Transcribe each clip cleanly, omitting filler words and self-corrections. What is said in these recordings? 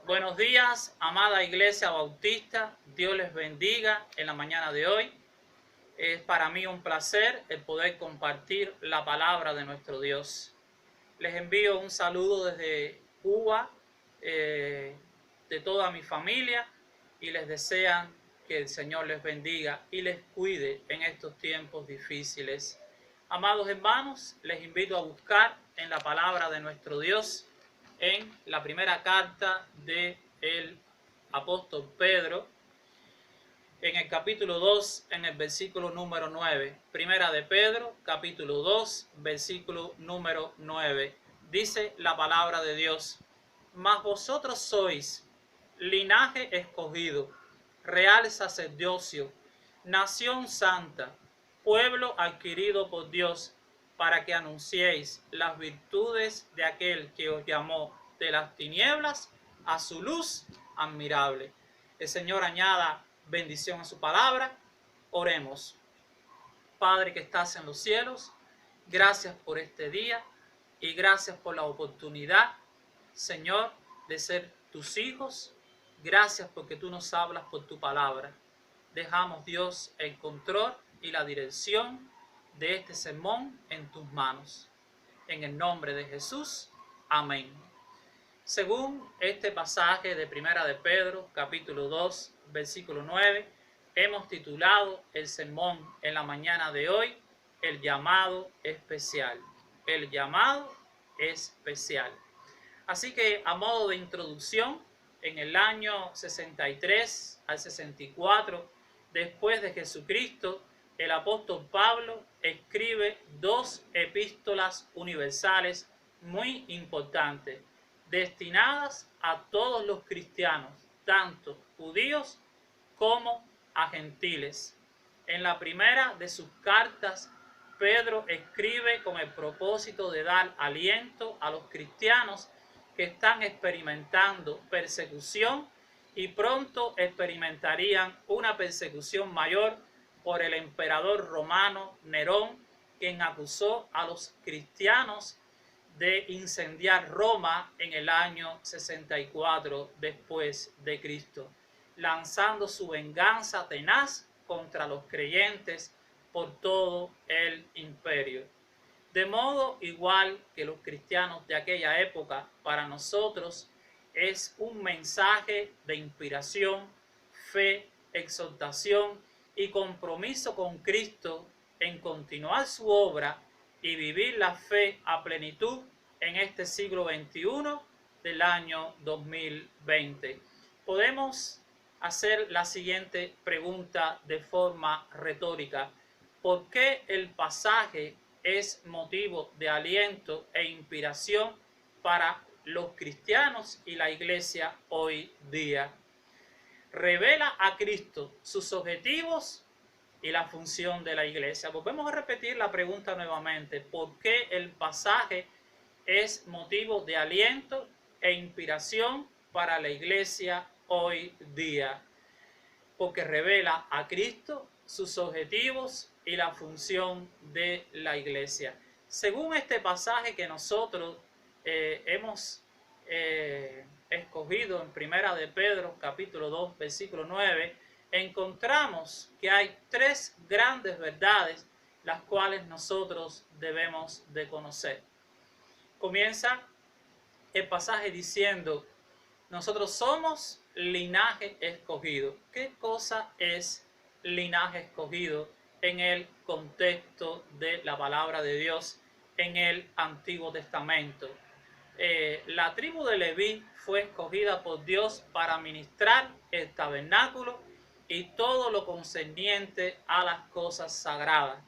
Buenos días, amada Iglesia Bautista. Dios les bendiga en la mañana de hoy. Es para mí un placer el poder compartir la palabra de nuestro Dios. Les envío un saludo desde Cuba, de toda mi familia, y les desean que el Señor les bendiga y les cuide en estos tiempos difíciles. Amados hermanos, les invito a buscar en la palabra de nuestro Dios, en la primera carta del apóstol Pedro, en el capítulo 2, en el versículo número 9. Primera de Pedro, capítulo 2, versículo número 9. Dice la palabra de Dios: mas vosotros sois linaje escogido, real sacerdocio, nación santa, pueblo adquirido por Dios, para que anunciéis las virtudes de aquel que os llamó de las tinieblas a su luz admirable. El Señor añada bendición a su palabra. Oremos. Padre que estás en los cielos, gracias por este día y gracias por la oportunidad, Señor, de ser tus hijos. Gracias porque tú nos hablas por tu palabra. Dejamos, Dios, el control y la dirección de este sermón en tus manos. En el nombre de Jesús. Amén. Según este pasaje de Primera de Pedro, capítulo 2, versículo 9, hemos titulado el sermón en la mañana de hoy, el llamado especial. El llamado especial. Así que, a modo de introducción, en el año 63 al 64 después de Jesucristo, el apóstol Pablo escribe dos epístolas universales muy importantes, destinadas a todos los cristianos, tanto judíos como a gentiles. En la primera de sus cartas, Pedro escribe con el propósito de dar aliento a los cristianos que están experimentando persecución y pronto experimentarían una persecución mayor por el emperador romano Nerón, quien acusó a los cristianos de incendiar Roma en el año 64 después de Cristo, lanzando su venganza tenaz contra los creyentes por todo el imperio. De modo igual que los cristianos de aquella época, para nosotros es un mensaje de inspiración, fe, exhortación y compromiso con Cristo en continuar su obra y vivir la fe a plenitud en este siglo XXI del año 2020. Podemos hacer la siguiente pregunta de forma retórica: ¿por qué el pasaje es motivo de aliento e inspiración para los cristianos y la iglesia hoy día? Revela a Cristo, sus objetivos y la función de la iglesia. Volvemos a repetir la pregunta nuevamente: ¿por qué el pasaje es motivo de aliento e inspiración para la iglesia hoy día? Porque revela a Cristo, sus objetivos y la función de la iglesia. Según este pasaje que nosotros hemos escogido en Primera de Pedro, capítulo 2, versículo 9, encontramos que hay tres grandes verdades las cuales nosotros debemos de conocer. Comienza el pasaje diciendo: nosotros somos linaje escogido. ¿Qué cosa es linaje escogido en el contexto de la palabra de Dios en el Antiguo Testamento? La tribu de Leví fue escogida por Dios para ministrar el tabernáculo y todo lo concerniente a las cosas sagradas.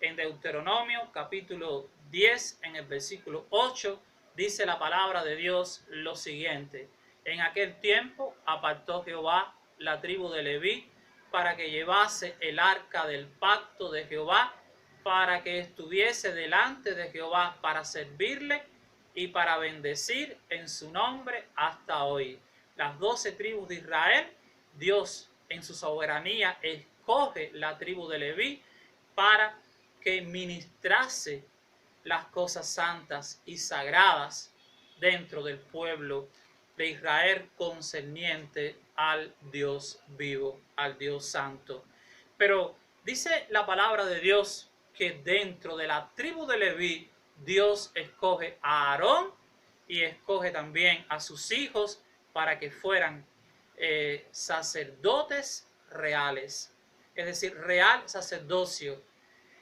En Deuteronomio capítulo 10, en el versículo 8, dice la palabra de Dios lo siguiente: en aquel tiempo apartó Jehová la tribu de Leví para que llevase el arca del pacto de Jehová, para que estuviese delante de Jehová para servirle y para bendecir en su nombre hasta hoy. Las 12 tribus de Israel, Dios en su soberanía escoge la tribu de Leví para que ministrase las cosas santas y sagradas dentro del pueblo de Israel concerniente al Dios vivo, al Dios santo. Pero dice la palabra de Dios que dentro de la tribu de Leví, Dios escoge a Aarón y escoge también a sus hijos para que fueran sacerdotes reales, es decir, real sacerdocio.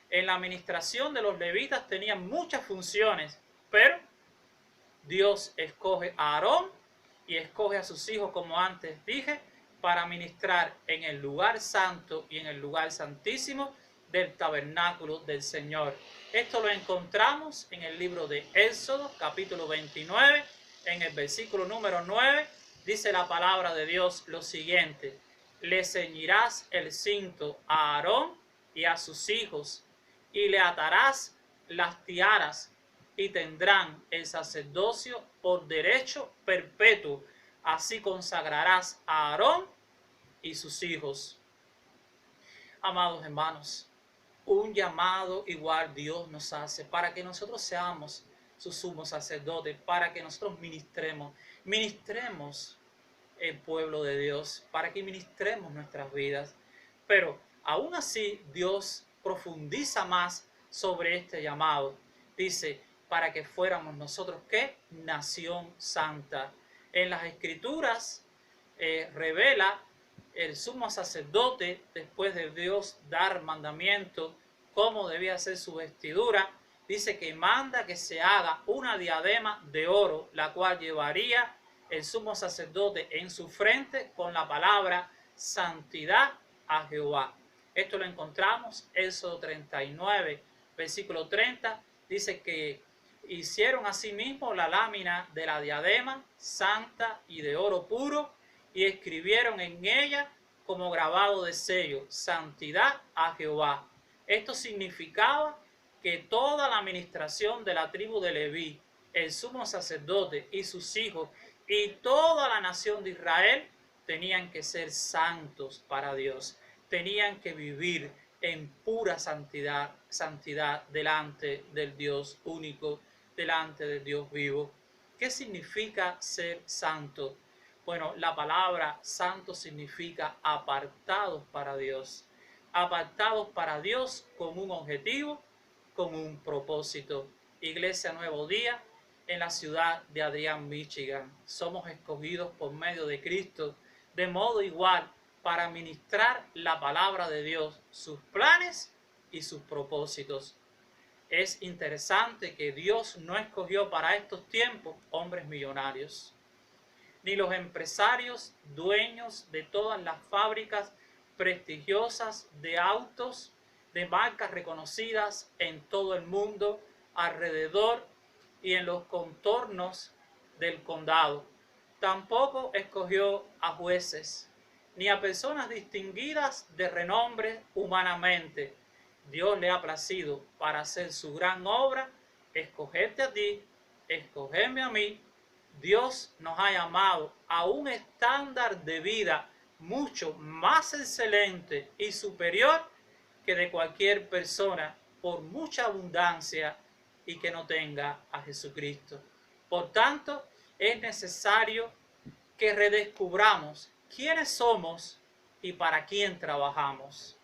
En la administración de los levitas tenían muchas funciones, pero Dios escoge a Aarón y escoge a sus hijos, como antes dije, para ministrar en el lugar santo y en el lugar santísimo del tabernáculo del Señor. Esto lo encontramos en el libro de Éxodo, capítulo 29, en el versículo número 9, dice la palabra de Dios lo siguiente: le ceñirás el cinto a Aarón y a sus hijos, y le atarás las tiaras, y tendrán el sacerdocio por derecho perpetuo. Así consagrarás a Aarón y sus hijos. Amados hermanos, un llamado igual Dios nos hace para que nosotros seamos sus sumos sacerdotes, para que nosotros ministremos el pueblo de Dios, para que ministremos nuestras vidas. Pero aún así Dios profundiza más sobre este llamado. Dice, para que fuéramos nosotros, ¿qué? Nación santa. En las Escrituras revela el sumo sacerdote, después de Dios dar mandamiento cómo debía ser su vestidura, dice que manda que se haga una diadema de oro, la cual llevaría el sumo sacerdote en su frente con la palabra santidad a Jehová. Esto lo encontramos en Éxodo 39, versículo 30, dice que hicieron asimismo la lámina de la diadema santa y de oro puro, y escribieron en ella como grabado de sello, santidad a Jehová. Esto significaba que toda la administración de la tribu de Leví, el sumo sacerdote y sus hijos y toda la nación de Israel tenían que ser santos para Dios, tenían que vivir en pura santidad delante del Dios único, delante del Dios vivo. ¿Qué significa ser santo? Bueno, la palabra santo significa apartados para Dios. Apartados para Dios con un objetivo, con un propósito. Iglesia Nuevo Día, en la ciudad de Adrian, Michigan. Somos escogidos por medio de Cristo de modo igual para ministrar la palabra de Dios, sus planes y sus propósitos. Es interesante que Dios no escogió para estos tiempos hombres millonarios, ni los empresarios dueños de todas las fábricas prestigiosas de autos, de marcas reconocidas en todo el mundo, alrededor y en los contornos del condado. Tampoco escogió a jueces, ni a personas distinguidas de renombre humanamente. Dios le ha placido para hacer su gran obra, escogerte a ti, escogerme a mí. Dios nos ha llamado a un estándar de vida mucho más excelente y superior que de cualquier persona, por mucha abundancia y que no tenga a Jesucristo. Por tanto, es necesario que redescubramos quiénes somos y para quién trabajamos.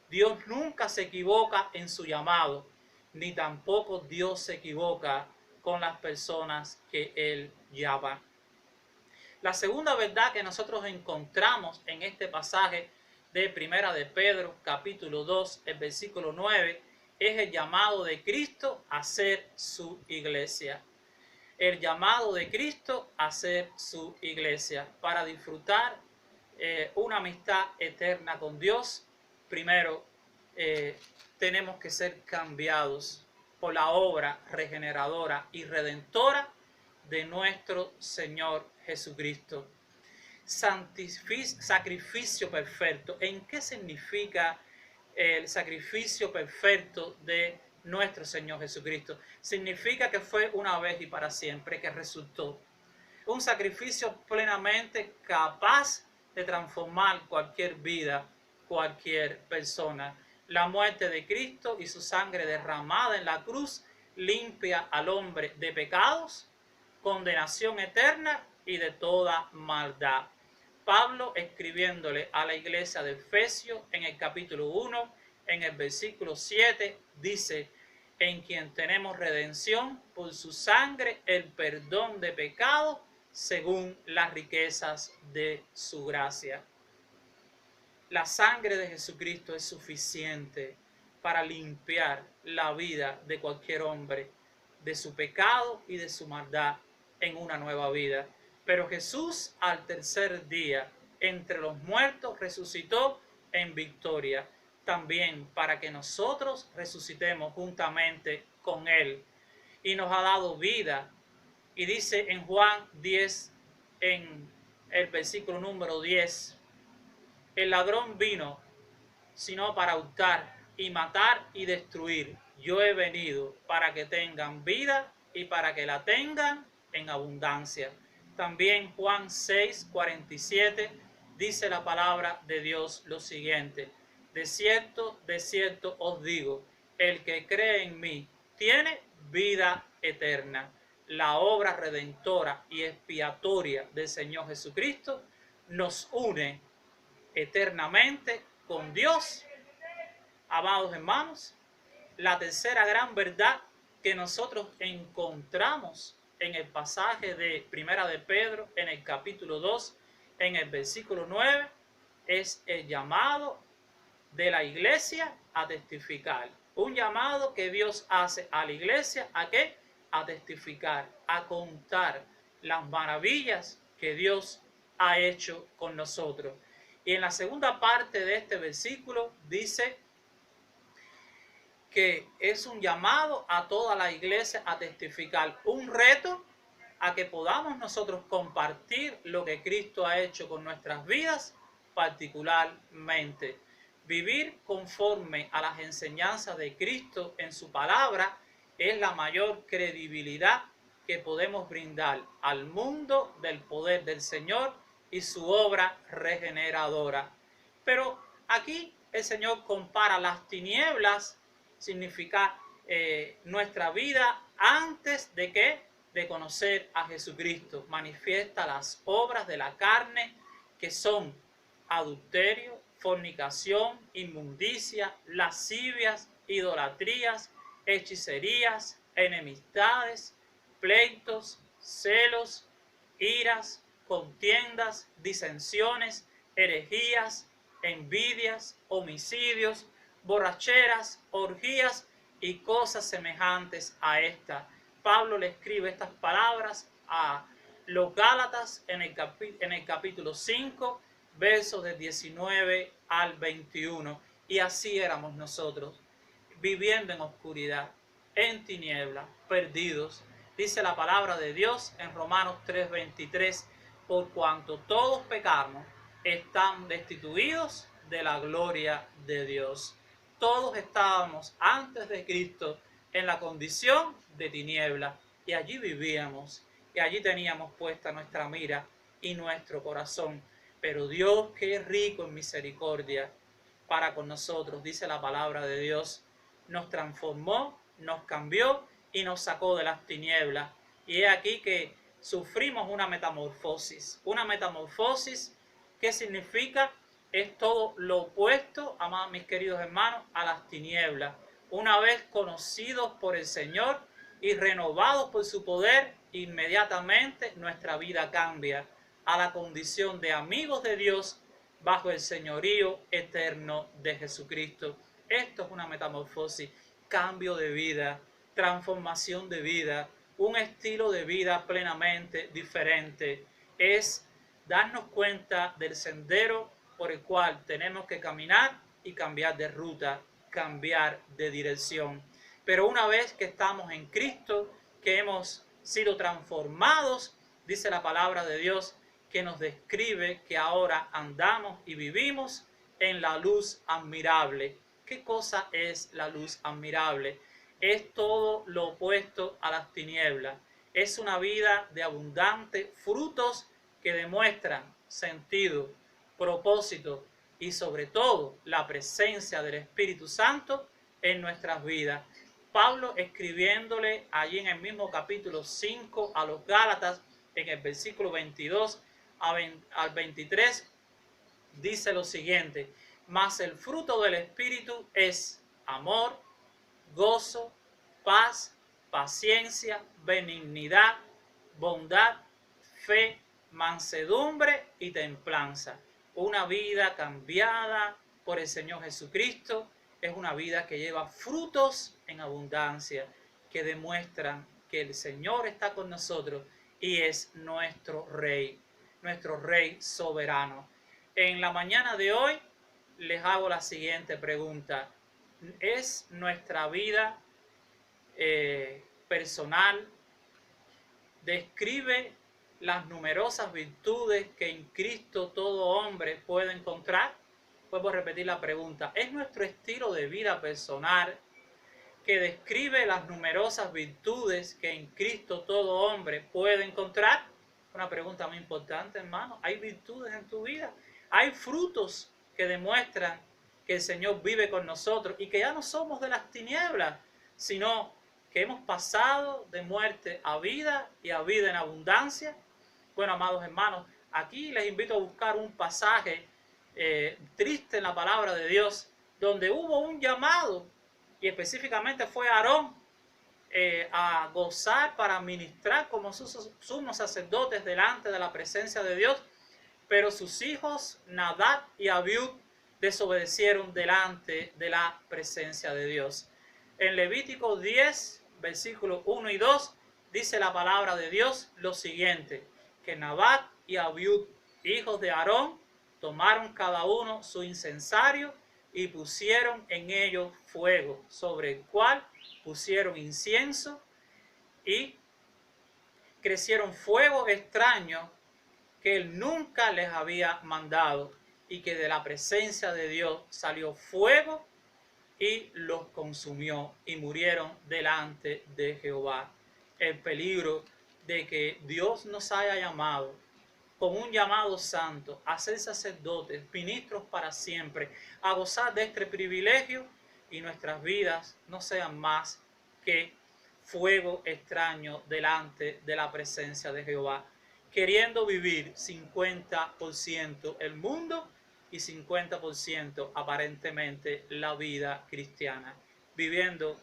Dios nunca se equivoca en su llamado, ni tampoco Dios se equivoca con las personas que Él llama. La segunda verdad que nosotros encontramos en este pasaje de Primera de Pedro, capítulo 2, el versículo 9, es el llamado de Cristo a ser su iglesia. El llamado de Cristo a ser su iglesia. Para disfrutar una amistad eterna con Dios, primero tenemos que ser cambiados por la obra regeneradora y redentora de nuestro Señor Jesucristo. Sacrificio perfecto. ¿En qué significa el sacrificio perfecto de nuestro Señor Jesucristo? Significa que fue una vez y para siempre, que resultó un sacrificio plenamente capaz de transformar cualquier vida, cualquier persona. La muerte de Cristo y su sangre derramada en la cruz limpia al hombre de pecados, condenación eterna y de toda maldad. Pablo, escribiéndole a la iglesia de Efesios en el capítulo 1, en el versículo 7, dice: en quien tenemos redención por su sangre, el perdón de pecados, según las riquezas de su gracia. La sangre de Jesucristo es suficiente para limpiar la vida de cualquier hombre, de su pecado y de su maldad, en una nueva vida. Pero Jesús, al tercer día, entre los muertos, resucitó en victoria, también para que nosotros resucitemos juntamente con Él. Y nos ha dado vida. Y dice en Juan 10, en el versículo número 10, el ladrón vino sino para hurtar y matar y destruir. Yo he venido para que tengan vida y para que la tengan en abundancia. También Juan 6:47 dice la palabra de Dios lo siguiente: de cierto os digo, el que cree en mí tiene vida eterna. La obra redentora y expiatoria del Señor Jesucristo nos une eternamente con Dios. Amados hermanos, la tercera gran verdad que nosotros encontramos en el pasaje de Primera de Pedro, en el capítulo 2, en el versículo 9, es el llamado de la iglesia a testificar. Un llamado que Dios hace a la iglesia, ¿a qué? A testificar, a contar las maravillas que Dios ha hecho con nosotros. Y en la segunda parte de este versículo dice que es un llamado a toda la iglesia a testificar, un reto a que podamos nosotros compartir lo que Cristo ha hecho con nuestras vidas, particularmente vivir conforme a las enseñanzas de Cristo en su palabra es la mayor credibilidad que podemos brindar al mundo del poder del Señor y su obra regeneradora. Pero aquí el Señor compara las tinieblas, significa nuestra vida antes de que de conocer a Jesucristo. Manifiesta las obras de la carne, que son adulterio, fornicación, inmundicia, lascivias, idolatrías, hechicerías, enemistades, pleitos, celos, iras, contiendas, disensiones, herejías, envidias, homicidios, borracheras, orgías y cosas semejantes a esta. Pablo le escribe estas palabras a los Gálatas en el capítulo 5, versos del 19 al 21. Y así éramos nosotros, viviendo en oscuridad, en tinieblas, perdidos. Dice la palabra de Dios en Romanos 3:23, por cuanto todos pecamos, están destituidos de la gloria de Dios. Todos estábamos antes de Cristo en la condición de tiniebla, y allí vivíamos, y allí teníamos puesta nuestra mira y nuestro corazón. Pero Dios, que es rico en misericordia para con nosotros, dice la palabra de Dios, nos transformó, nos cambió y nos sacó de las tinieblas. Y es aquí que sufrimos una metamorfosis. Una metamorfosis que significa, es todo lo opuesto, amados mis queridos hermanos, a las tinieblas. Una vez conocidos por el Señor y renovados por su poder, inmediatamente nuestra vida cambia a la condición de amigos de Dios bajo el señorío eterno de Jesucristo. Esto es una metamorfosis, cambio de vida, transformación de vida, un estilo de vida plenamente diferente. Es darnos cuenta del sendero por el cual tenemos que caminar y cambiar de ruta, cambiar de dirección. Pero una vez que estamos en Cristo, que hemos sido transformados, dice la palabra de Dios, que nos describe que ahora andamos y vivimos en la luz admirable. ¿Qué cosa es la luz admirable? Es todo lo opuesto a las tinieblas. Es una vida de abundantes frutos que demuestran sentido, propósito y sobre todo la presencia del Espíritu Santo en nuestras vidas. Pablo, escribiéndole allí en el mismo capítulo 5 a los Gálatas, en el versículo 22 al 23, dice lo siguiente: mas el fruto del Espíritu es amor, gozo, paz, paciencia, benignidad, bondad, fe, mansedumbre y templanza. Una vida cambiada por el Señor Jesucristo es una vida que lleva frutos en abundancia, que demuestran que el Señor está con nosotros y es nuestro Rey soberano. En la mañana de hoy les hago la siguiente pregunta: ¿es nuestra vida personal describe las numerosas virtudes que en Cristo todo hombre puede encontrar? Vuelvo a repetir la pregunta: ¿es nuestro estilo de vida personal que describe las numerosas virtudes que en Cristo todo hombre puede encontrar? Una pregunta muy importante, hermano. ¿Hay virtudes en tu vida? ¿Hay frutos que demuestran que el Señor vive con nosotros y que ya no somos de las tinieblas, sino que hemos pasado de muerte a vida y a vida en abundancia? Bueno, amados hermanos, aquí les invito a buscar un pasaje triste en la palabra de Dios, donde hubo un llamado, y específicamente fue Aarón a gozar para ministrar como sumos sacerdotes delante de la presencia de Dios, pero sus hijos Nadab y Abiud desobedecieron delante de la presencia de Dios. En Levítico 10, versículos 1 y 2, dice la palabra de Dios lo siguiente: que Nadab y Abiud, hijos de Aarón, tomaron cada uno su incensario y pusieron en ellos fuego, sobre el cual pusieron incienso, y crecieron fuego extraño que él nunca les había mandado, y que de la presencia de Dios salió fuego y los consumió, y murieron delante de Jehová. El peligro de que Dios nos haya llamado con un llamado santo a ser sacerdotes, ministros para siempre, a gozar de este privilegio, y nuestras vidas no sean más que fuego extraño delante de la presencia de Jehová, queriendo vivir 50% el mundo y 50% aparentemente la vida cristiana, viviendo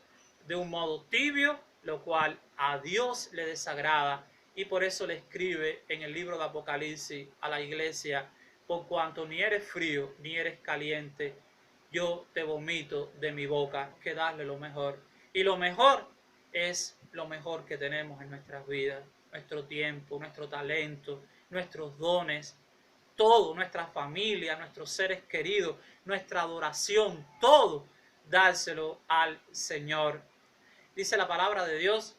de un modo tibio, lo cual a Dios le desagrada, y por eso le escribe en el libro de Apocalipsis a la iglesia: por cuanto ni eres frío ni eres caliente, yo te vomito de mi boca. Que darle lo mejor, y lo mejor es lo mejor que tenemos en nuestras vidas: nuestro tiempo, nuestro talento, nuestros dones, todo, nuestra familia, nuestros seres queridos, nuestra adoración, todo, dárselo al Señor. Dice la palabra de Dios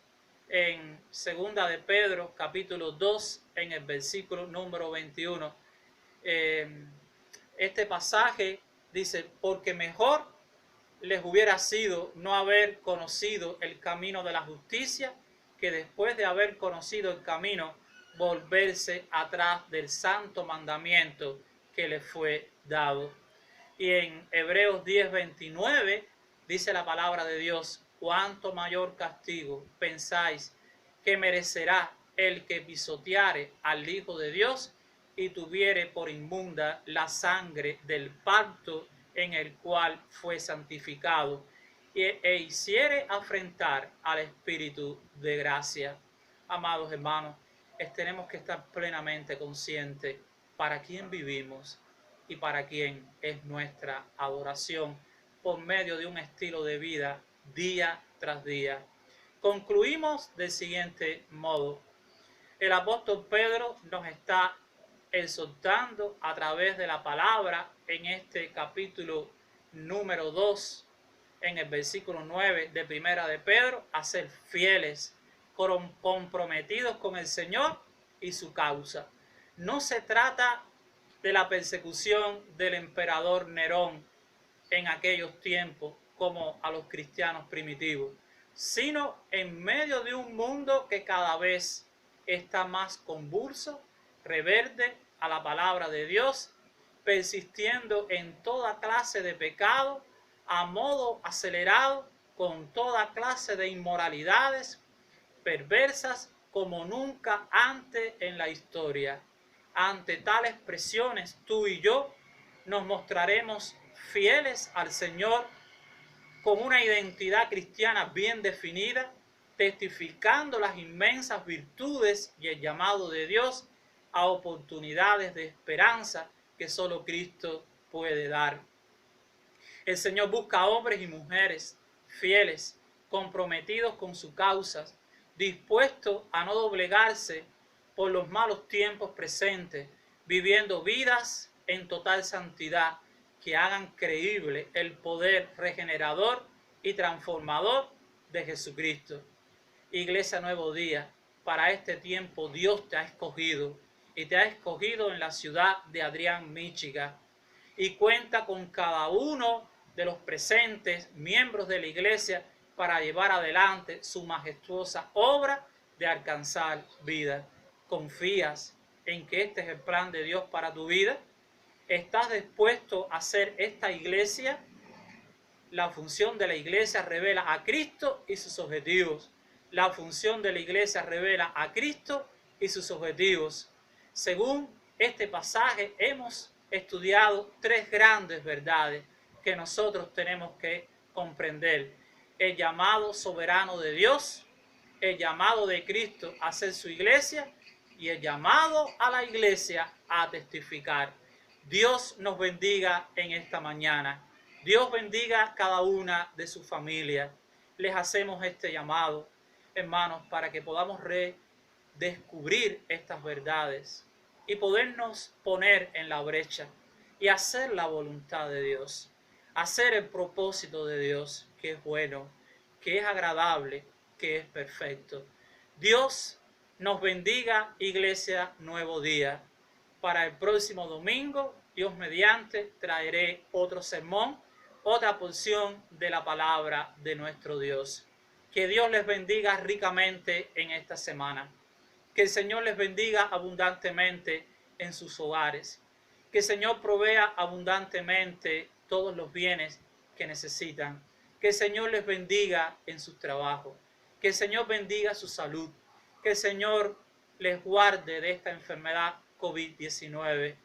en segunda de Pedro, capítulo 2, en el versículo número 21. Este pasaje dice: porque mejor les hubiera sido no haber conocido el camino de la justicia, que después de haber conocido el camino, volverse atrás del santo mandamiento que les fue dado. Y en Hebreos 10:29 dice la palabra de Dios: cuánto mayor castigo pensáis que merecerá el que pisoteare al Hijo de Dios y tuviere por inmunda la sangre del pacto en el cual fue santificado, e hiciere afrentar al Espíritu de gracia. Amados hermanos, tenemos que estar plenamente conscientes para quién vivimos y para quién es nuestra adoración, por medio de un estilo de vida día tras día. Concluimos del siguiente modo: el apóstol Pedro nos está exhortando a través de la palabra en este capítulo número 2, en el versículo 9 de Primera de Pedro, a ser fieles, comprometidos con el Señor y su causa. No se trata de la persecución del emperador Nerón en aquellos tiempos como a los cristianos primitivos, sino en medio de un mundo que cada vez está más convulso, reverde a la palabra de Dios, persistiendo en toda clase de pecado, a modo acelerado, con toda clase de inmoralidades perversas como nunca antes en la historia. Ante tales presiones, tú y yo nos mostraremos fieles al Señor con una identidad cristiana bien definida, testificando las inmensas virtudes y el llamado de Dios a oportunidades de esperanza que solo Cristo puede dar. El Señor busca hombres y mujeres fieles, comprometidos con su causa, dispuestos a no doblegarse por los malos tiempos presentes, viviendo vidas en total santidad que hagan creíble el poder regenerador y transformador de Jesucristo. Iglesia Nuevo Día, para este tiempo Dios te ha escogido y te ha escogido en la ciudad de Adrian, Michigan, y cuenta con cada uno de los presentes miembros de la iglesia para llevar adelante su majestuosa obra de alcanzar vida. ¿Confías en que este es el plan de Dios para tu vida? ¿Estás dispuesto a hacer esta iglesia? La función de la iglesia revela a Cristo y sus objetivos. La función de la iglesia revela a Cristo y sus objetivos. Según este pasaje, hemos estudiado tres grandes verdades que nosotros tenemos que comprender: el llamado soberano de Dios, el llamado de Cristo a ser su iglesia y el llamado a la iglesia a testificar. Dios nos bendiga en esta mañana. Dios bendiga cada una de sus familias. Les hacemos este llamado, hermanos, para que podamos redescubrir estas verdades y podernos poner en la brecha y hacer la voluntad de Dios, hacer el propósito de Dios, que es bueno, que es agradable, que es perfecto. Dios nos bendiga, Iglesia Nuevo Día. Para el próximo domingo, Dios mediante, traeré otro sermón, otra porción de la palabra de nuestro Dios. Que Dios les bendiga ricamente en esta semana. Que el Señor les bendiga abundantemente en sus hogares. Que el Señor provea abundantemente todos los bienes que necesitan. Que el Señor les bendiga en sus trabajos. Que el Señor bendiga su salud. Que el Señor les guarde de esta enfermedad COVID-19.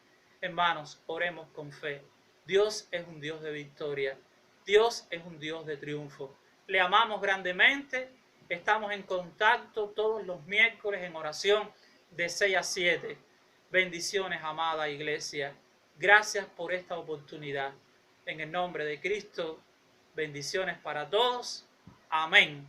Hermanos, oremos con fe. Dios es un Dios de victoria. Dios es un Dios de triunfo. Le amamos grandemente. Estamos en contacto todos los miércoles en oración de 6 a 7. Bendiciones, amada iglesia. Gracias por esta oportunidad. En el nombre de Cristo, bendiciones para todos. Amén.